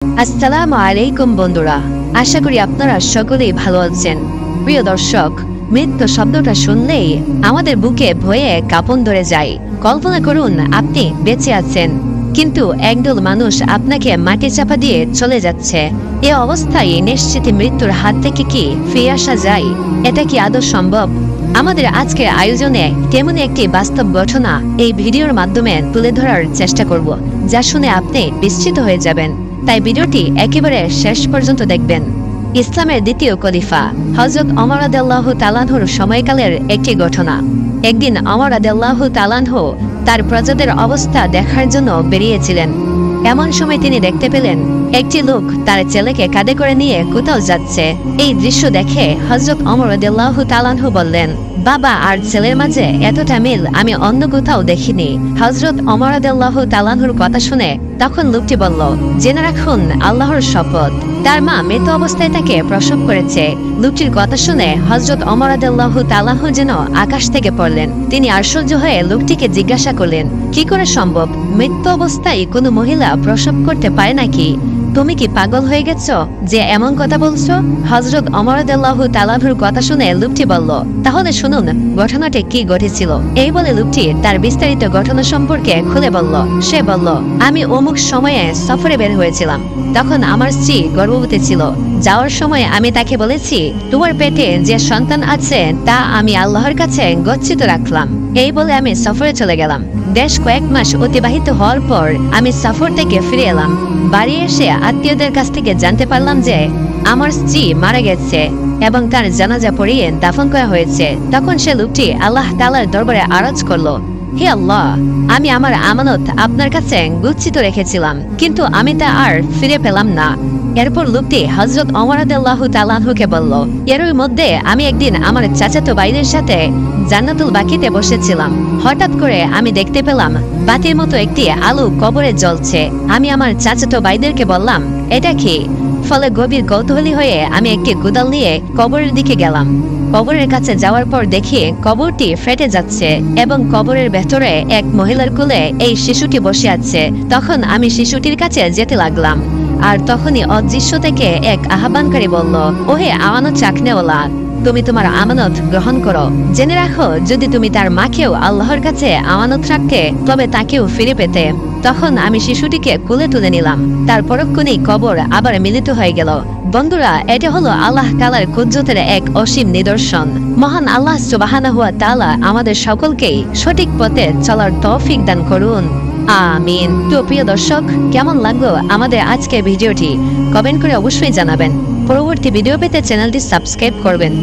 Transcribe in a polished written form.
আসসালামু আলাইকুম বন্ধুরা, আশা করি আপনারা সকলেই ভালো আছেন। প্রিয় দর্শক, মৃত্যু শব্দটা শুনলেই আমাদের বুকে ভয়ে কাঁপন ধরে যায়। কল্পনা করুন আপনি বেঁচে আছেন, কিন্তু একদল মানুষ আপনাকে মাটি চাপা দিয়ে চলে যাচ্ছে। এ অবস্থায় নিশ্চিত মৃত্যুর হাত থেকে কি ফিরে আসা যায়? এটা কি আদৌ সম্ভব? আমাদের আজকের আয়োজনে তেমন একটি বাস্তব ঘটনা এই ভিডিওর মাধ্যমে তুলে ধরার চেষ্টা করব, যা শুনে আপনি বিস্মিত হয়ে যাবেন। তাই ভিডিওটি একেবারে শেষ পর্যন্ত দেখবেন। ইসলামের দ্বিতীয় খলিফা হযরত ওমর রাদিয়াল্লাহু তাআলা আনহুর সময়কালের একটি ঘটনা। একদিন ওমর রাদিয়াল্লাহু তাআলা আনহু তার প্রজাদের অবস্থা দেখার জন্য বেরিয়েছিলেন। এমন সময় তিনি দেখতে পেলেন একটি লোক তার ছেলেকে কাঁধে করে নিয়ে কোথাও যাচ্ছে। এই দৃশ্য দেখে হযরত ওমর রাদিয়াল্লাহু তাআলা আনহু বললেন, বাবা আর ছেলের মাঝে এতটা মিল আমি অন্য কোথাও দেখিনি। হযরত ওমর রাদিয়াল্লাহু তাআলা আনহুর কথা শুনে তখন লোকটি বলল, জেনে রাখুন আল্লাহর শপথ, তার মা মৃত অবস্থায় তাকে প্রসব করেছে। লোকটির কথা শুনে হযরত ওমর রাদিয়াল্লাহু তাআলা আনহু যেন আকাশ থেকে পড়লেন। তিনি আশ্চর্য হয়ে লোকটিকে জিজ্ঞাসা করলেন, কি করে সম্ভব? মৃত্যু অবস্থায় কোনো মহিলা প্রসব করতে পারে নাকি? তুমি কি পাগল হয়ে গেছো যে এমন কথা বলছো? হযরত ওমর রাদিয়াল্লাহু তাআলা আনহুর কথা শুনে লোকটি বলল, তাহলে শুনুন ঘটনাটি কি ঘটেছিল। এই বলে লোকটি তার বিস্তারিত ঘটনা সম্পর্কে খুলে বলল। সে বলল, আমি অমুক সময়ে সফরে বের হয়েছিলাম। তখন আমার স্ত্রী গর্ভবতী ছিল। যাওয়ার সময় আমি তাকে বলেছি, তোমার পেটে যে সন্তান আছে তা আমি আল্লাহর কাছে গচ্ছিত রাখলাম। এই বলে আমি সফরে চলে গেলাম। বেশ কয়েক মাস অতিবাহিত হওয়ার পর আমি সফর থেকে ফিরে এলাম। বাড়ি এসে আত্মীয়দের কাছ থেকে জানতে পারলাম যে আমার স্ত্রী মারা গেছে এবং তার জানাজা পড়িয়ে দাফন করা হয়েছে। তখন সে লোকটি আল্লাহ তাআলার দরবারে আরজ করলো, হে আল্লাহ, আমি আমার আমানত আপনার কাছে গচ্ছিত রেখেছিলাম, কিন্তু আমি তা আর ফিরে পেলাম না। এরপর লোকটি হযরত ওমর রাদিয়াল্লাহু তাআলা আনহুকে বলল, এর মধ্যে আমি একদিন আমার চাচাতো ভাইদের সাথে জান্নাতুল বাকিতে বসেছিলাম। হঠাৎ করে আমি দেখতে পেলাম বাতির মতো একটি আলো কবরে জ্বলছে। আমি আমার চাচাতো ভাইদেরকে বললাম, এটা কি? ফলে গভীর কৌতূহলী হয়ে আমি একটি কোদাল নিয়ে কবরের দিকে গেলাম। কবরের কাছে যাওয়ার পর দেখি কবরটি ফেটে যাচ্ছে এবং কবরের ভেতরে এক মহিলার কোলে এই শিশুটি বসে আছে। তখন আমি শিশুটির কাছে যেতে লাগলাম, আর তখনই অদৃশ্য থেকে এক আহ্বানকারী বলল, ওহে আমানত চাকনেওয়ালা, তুমি তোমার আমানত গ্রহণ করো। জেনে রাখো, যদি তুমি তার মাকেও আল্লাহর কাছে আমানত রাখতে তবে তাকেও ফিরে পেতে। তখন আমি শিশুটিকে কোলে তুলে নিলাম। তার পরক্ষণেই কবর আবার মিলিত হয়ে গেল। বন্ধুরা, এটা হলো আল্লাহ তাআলার কুদরতের এক অসীম নিদর্শন। মহান আল্লাহ সুবহানাহু ওয়া তাআলা আমাদের সকলকেই সঠিক পথে চলার তৌফিক দান করুন, আমিন। তো প্রিয় দর্শক, কেমন লাগলো আমাদের আজকের ভিডিওটি? কমেন্ট করে অবশ্যই জানাবেন। পরবর্তী ভিডিও পেতে চ্যানেলটি সাবস্ক্রাইব করবেন।